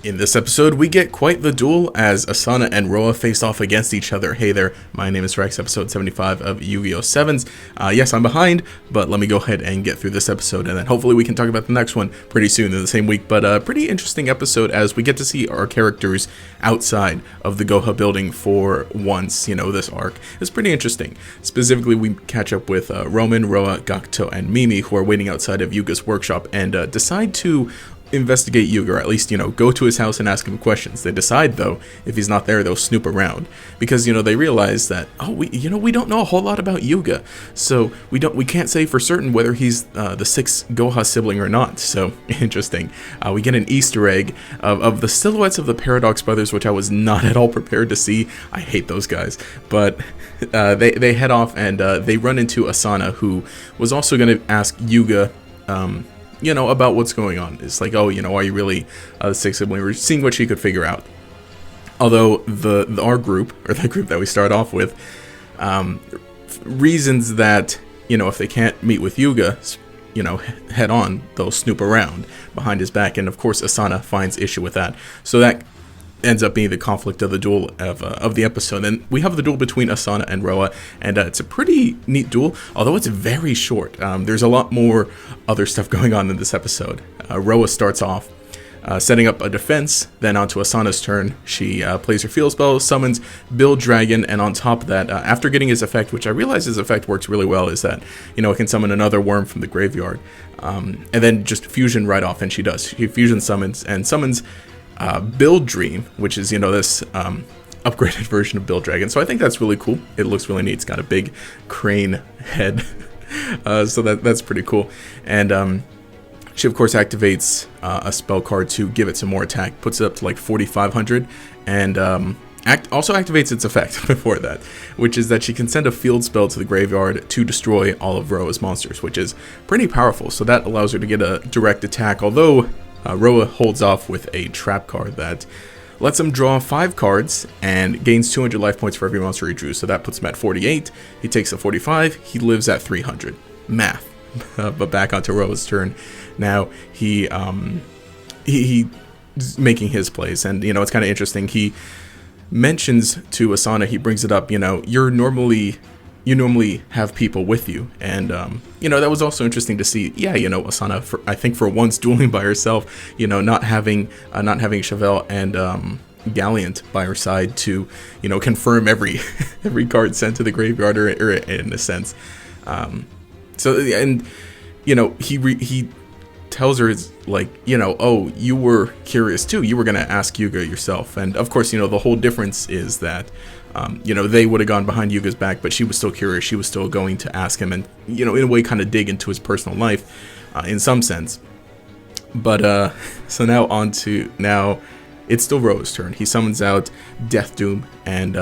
In this episode, we get quite the duel as Asana and Roa face off against each other. Hey there, my name is Rex, episode 75 of Yu-Gi-Oh! Sevens. Yes, I'm behind, but let me go ahead and get through this episode, and then hopefully we can talk about the next one pretty soon in the same week. But a pretty interesting episode as we get to see our characters outside of the Goha building for once, this arc. It's pretty interesting. Specifically, we catch up with Roman, Roa, Gakuto, and Mimi, who are waiting outside of Yuga's workshop and decide to investigate Yuga, or at least, go to his house and ask him questions. They decide, though, if he's not there, they'll snoop around. Because, they realize that, we don't know a whole lot about Yuga. So, we can't say for certain whether he's the sixth Goha sibling or not. So, interesting. We get an Easter egg of the silhouettes of the Paradox Brothers, which I was not at all prepared to see. I hate those guys. But they head off and they run into Asana, who was also going to ask Yuga, about what's going on. It's like, are you really the sixth sibling? We're seeing what she could figure out. Although our group, or the group that we start off with, reasons that, if they can't meet with Yuga, head on, they'll snoop around behind his back. And of course, Asana finds issue with that. So that ends up being the conflict of the duel of the episode. And we have the duel between Asana and Roa, and it's a pretty neat duel, although it's very short. There's a lot more other stuff going on in this episode. Roa starts off setting up a defense, then onto Asana's turn. She plays her field spell, summons Build Dragon, and on top of that, after getting his effect, which I realize his effect works really well, is that, it can summon another worm from the graveyard, and then just fusion right off, and she does. She fusion summons Build Dream, which is, this upgraded version of Build Dragon. So I think that's really cool. It looks really neat. It's got a big crane head. So that's pretty cool. And she, of course, activates a spell card to give it some more attack. Puts it up to like 4,500. And also activates its effect before that, which is that she can send a field spell to the graveyard to destroy all of Roa's monsters, which is pretty powerful. So that allows her to get a direct attack, although Roa holds off with a trap card that lets him draw 5 cards and gains 200 life points for every monster he drew. So that puts him at 48. He takes a 45. He lives at 300. Math. But back onto Roa's turn. Now he's making his plays, and it's kind of interesting. He mentions to Asana, he brings it up. You normally have people with you, and that was also interesting to see. Yeah, Asana, I think for once dueling by herself, not having Chevelle and Gallant by her side to confirm every card sent to the graveyard, or in a sense. He tells her, oh, you were curious too. You were gonna ask Yuga yourself, and of course, the whole difference is that. They would have gone behind Yuga's back, but she was still curious. She was still going to ask him and, in a way, kind of dig into his personal life, in some sense. But, so now it's still Roa's turn. He summons out Death Doom, and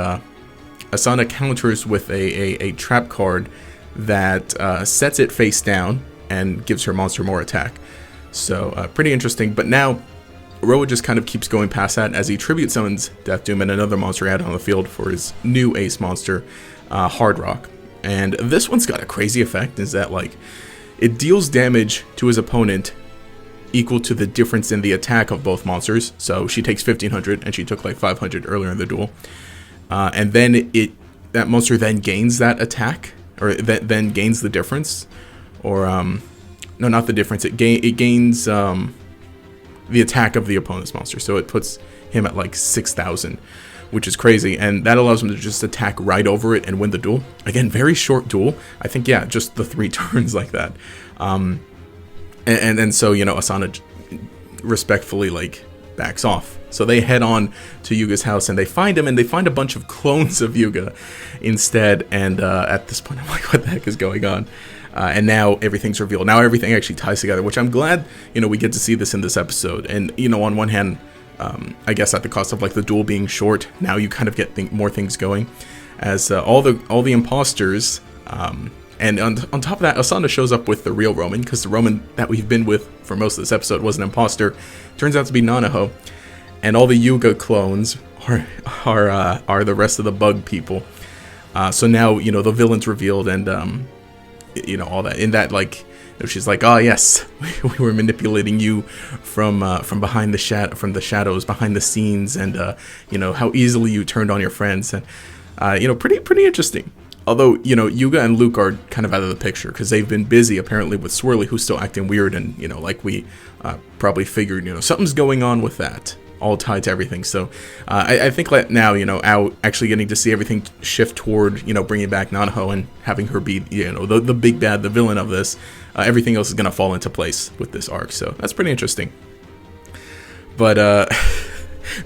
Asana counters with a trap card that sets it face down and gives her monster more attack. So, pretty interesting. But now Roa just kind of keeps going past that as he tribute summons Death Doom and another monster out on the field for his new ace monster, Hard Rock. And this one's got a crazy effect, is that it deals damage to his opponent equal to the difference in the attack of both monsters. So she takes 1,500 and she took 500 earlier in the duel. And then that monster then gains that attack, or then gains the difference. Or, no, not the difference. It gains the attack of the opponent's monster, so it puts him at 6,000, which is crazy, and that allows him to just attack right over it and win the duel. Again, very short duel. I think, yeah, just the 3 turns like that. And so Asana respectfully backs off. So they head on to Yuga's house and they find him, and they find a bunch of clones of Yuga instead. And at this point, I'm like, what the heck is going on? And now everything's revealed. Now everything actually ties together, which I'm glad, we get to see this in this episode. And, on one hand, I guess at the cost of the duel being short, now you kind of get more things going. As all the imposters, and on top of that, Asana shows up with the real Roman, because the Roman that we've been with for most of this episode was an imposter. Turns out to be Nanaho. And all the Yuga clones are the rest of the bug people. So now, the villain's revealed, and you know, all that in that, like, you know, she's like, oh yes, we were manipulating you from behind from the shadows, behind the scenes, and you know, how easily you turned on your friends. And you know, pretty interesting. Although, you know, Yuga and Luke are kind of out of the picture because they've been busy apparently with Swirly, who's still acting weird, and you know, like we probably figured, you know, something's going on with that, all tied to everything. So I think that now, you know, actually getting to see everything shift toward, you know, bringing back Nanaho and having her be, you know, the big bad, the villain of this, everything else is going to fall into place with this arc. So that's pretty interesting. But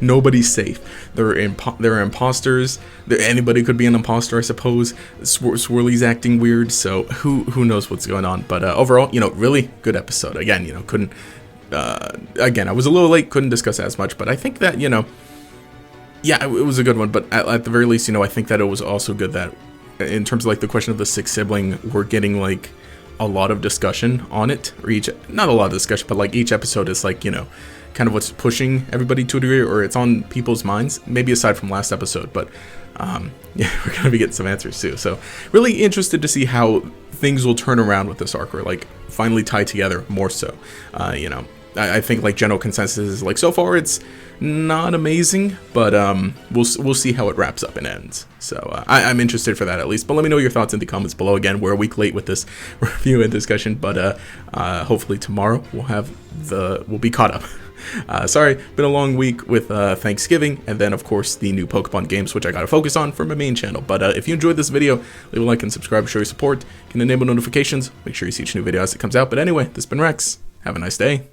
nobody's safe. There are imposters. Anybody could be an imposter, I suppose. Swirly's acting weird, so who knows what's going on. But overall, you know, really good episode. Again, you know, couldn't again, I was a little late, couldn't discuss as much, but I think that, you know, yeah, it was a good one. But at the very least, you know, I think that it was also good that in terms of like the question of the sixth sibling, we're getting like a lot of discussion on it, or not a lot of discussion, but like each episode is like, you know, kind of what's pushing everybody to a degree, or it's on people's minds, maybe aside from last episode. But yeah, we're gonna be getting some answers too, so really interested to see how things will turn around with this arc, or like finally tie together more so. You know, I think like general consensus is like so far it's not amazing, but we'll see how it wraps up and ends. So I'm interested for that at least. But let me know your thoughts in the comments below. Again, we're a week late with this review and discussion, but hopefully tomorrow we'll be caught up. Sorry, been a long week with Thanksgiving, and then of course the new Pokemon games, which I gotta focus on for my main channel. But if you enjoyed this video, leave a like and subscribe to show your support. You can enable notifications, make sure you see each new video as it comes out. But anyway, this has been Rex. Have a nice day.